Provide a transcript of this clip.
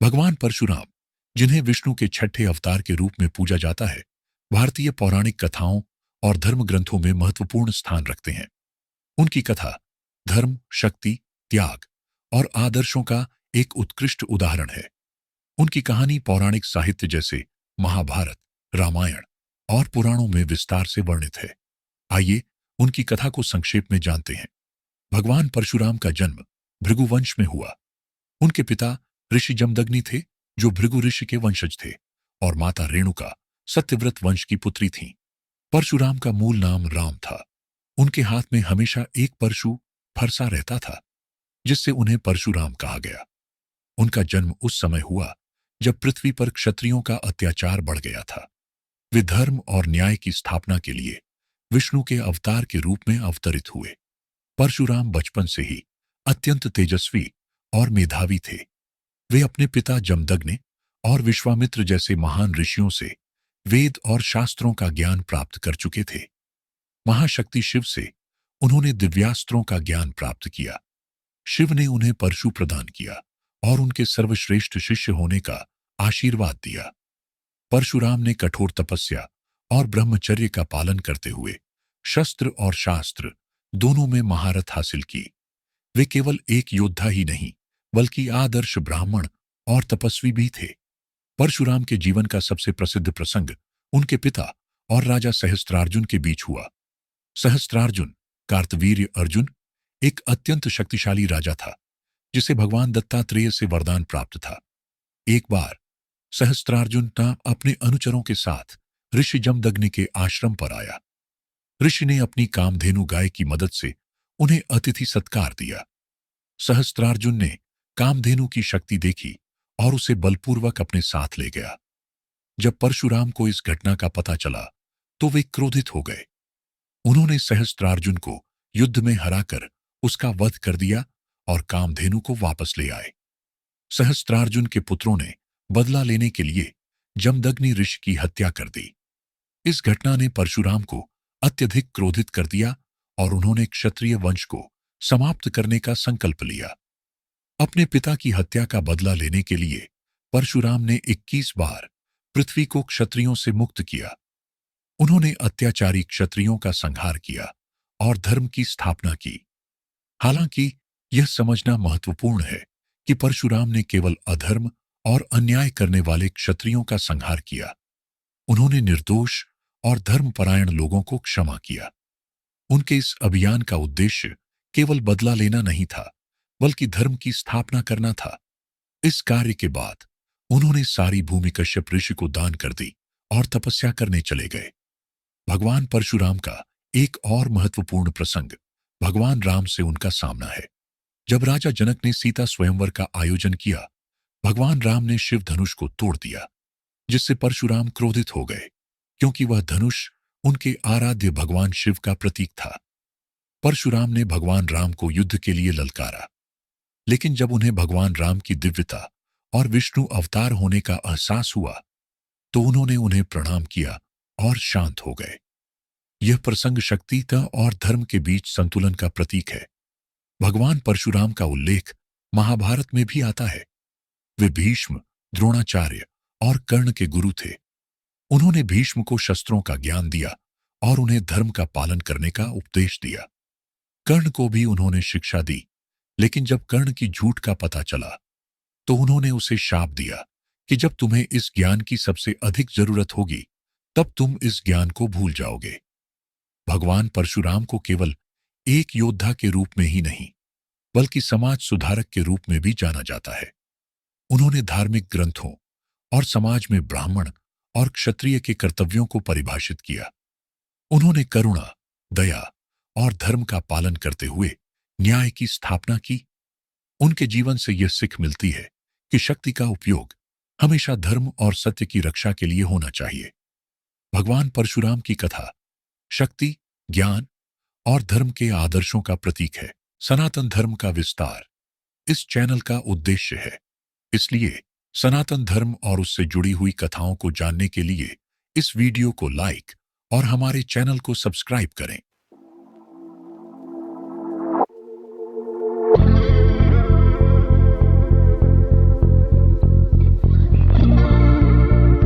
भगवान परशुराम, जिन्हें विष्णु के छठे अवतार के रूप में पूजा जाता है, भारतीय पौराणिक कथाओं और धर्म ग्रंथों में महत्वपूर्ण स्थान रखते हैं। उनकी कथा धर्म, शक्ति, त्याग और आदर्शों का एक उत्कृष्ट उदाहरण है। उनकी कहानी पौराणिक साहित्य जैसे महाभारत, रामायण और पुराणों में विस्तार से वर्णित है। आइए उनकी कथा को संक्षेप में जानते हैं। भगवान परशुराम का जन्म भृगु वंश में हुआ। उनके पिता ऋषि जमदग्नि थे, जो भृगु ऋषि के वंशज थे, और माता रेणुका सत्यव्रत वंश की पुत्री थीं। परशुराम का मूल नाम राम था। उनके हाथ में हमेशा एक परशु फरसा रहता था, जिससे उन्हें परशुराम कहा गया। उनका जन्म उस समय हुआ जब पृथ्वी पर क्षत्रियों का अत्याचार बढ़ गया था। वे धर्म और न्याय की स्थापना के लिए विष्णु के अवतार के रूप में अवतरित हुए। परशुराम बचपन से ही अत्यंत तेजस्वी और मेधावी थे। वे अपने पिता जमदग्नि और विश्वामित्र जैसे महान ऋषियों से वेद और शास्त्रों का ज्ञान प्राप्त कर चुके थे। महाशक्ति शिव से उन्होंने दिव्यास्त्रों का ज्ञान प्राप्त किया। शिव ने उन्हें परशु प्रदान किया और उनके सर्वश्रेष्ठ शिष्य होने का आशीर्वाद दिया। परशुराम ने कठोर तपस्या और ब्रह्मचर्य का पालन करते हुए शस्त्र और शास्त्र दोनों में महारत हासिल की। वे केवल एक योद्धा ही नहीं, बल्कि आदर्श ब्राह्मण और तपस्वी भी थे। परशुराम के जीवन का सबसे प्रसिद्ध प्रसंग उनके पिता और राजा सहस्त्रार्जुन के बीच हुआ। सहस्त्रार्जुन, कार्तवीर्य अर्जुन, एक अत्यंत शक्तिशाली राजा था, जिसे भगवान दत्तात्रेय से वरदान प्राप्त था। एक बार सहस्त्रार्जुन अपने अनुचरों के साथ ऋषि जमदग्नि के आश्रम पर आया। ऋषि ने अपनी कामधेनु गाय की मदद से उन्हें अतिथि सत्कार दिया। सहस्त्रार्जुन ने कामधेनु की शक्ति देखी और उसे बलपूर्वक अपने साथ ले गया। जब परशुराम को इस घटना का पता चला, तो वे क्रोधित हो गए। उन्होंने सहस्त्रार्जुन को युद्ध में हराकर उसका वध कर दिया और कामधेनु को वापस ले आए। सहस्त्रार्जुन के पुत्रों ने बदला लेने के लिए जमदग्नि ऋषि की हत्या कर दी। इस घटना ने परशुराम को अत्यधिक क्रोधित कर दिया और उन्होंने क्षत्रिय वंश को समाप्त करने का संकल्प लिया। अपने पिता की हत्या का बदला लेने के लिए परशुराम ने 21 बार पृथ्वी को क्षत्रियों से मुक्त किया। उन्होंने अत्याचारी क्षत्रियों का संहार किया और धर्म की स्थापना की। हालांकि यह समझना महत्वपूर्ण है कि परशुराम ने केवल अधर्म और अन्याय करने वाले क्षत्रियों का संहार किया। उन्होंने निर्दोष और धर्मपरायण लोगों को क्षमा किया। उनके इस अभियान का उद्देश्य केवल बदला लेना नहीं था, बल्कि धर्म की स्थापना करना था। इस कार्य के बाद उन्होंने सारी भूमि कश्यप ऋषि को दान कर दी और तपस्या करने चले गए। भगवान परशुराम का एक और महत्वपूर्ण प्रसंग भगवान राम से उनका सामना है। जब राजा जनक ने सीता स्वयंवर का आयोजन किया, भगवान राम ने शिव धनुष को तोड़ दिया, जिससे परशुराम क्रोधित हो गए, क्योंकि वह धनुष उनके आराध्य भगवान शिव का प्रतीक था। परशुराम ने भगवान राम को युद्ध के लिए ललकारा, लेकिन जब उन्हें भगवान राम की दिव्यता और विष्णु अवतार होने का एहसास हुआ, तो उन्होंने उन्हें प्रणाम किया और शांत हो गए। यह प्रसंग शक्ति और धर्म के बीच संतुलन का प्रतीक है। भगवान परशुराम का उल्लेख महाभारत में भी आता है। वे भीष्म, द्रोणाचार्य और कर्ण के गुरु थे। उन्होंने भीष्म को शस्त्रों का ज्ञान दिया और उन्हें धर्म का पालन करने का उपदेश दिया। कर्ण को भी उन्होंने शिक्षा दी, लेकिन जब कर्ण की झूठ का पता चला, तो उन्होंने उसे शाप दिया कि जब तुम्हें इस ज्ञान की सबसे अधिक जरूरत होगी, तब तुम इस ज्ञान को भूल जाओगे। भगवान परशुराम को केवल एक योद्धा के रूप में ही नहीं, बल्कि समाज सुधारक के रूप में भी जाना जाता है। उन्होंने धार्मिक ग्रंथों और समाज में ब्राह्मण और क्षत्रिय के कर्तव्यों को परिभाषित किया। उन्होंने करुणा, दया और धर्म का पालन करते हुए न्याय की स्थापना की। उनके जीवन से यह सीख मिलती है कि शक्ति का उपयोग हमेशा धर्म और सत्य की रक्षा के लिए होना चाहिए। भगवान परशुराम की कथा शक्ति, ज्ञान और धर्म के आदर्शों का प्रतीक है। सनातन धर्म का विस्तार इस चैनल का उद्देश्य है। इसलिए सनातन धर्म और उससे जुड़ी हुई कथाओं को जानने के लिए इस वीडियो को लाइक और हमारे चैनल को सब्सक्राइब करें।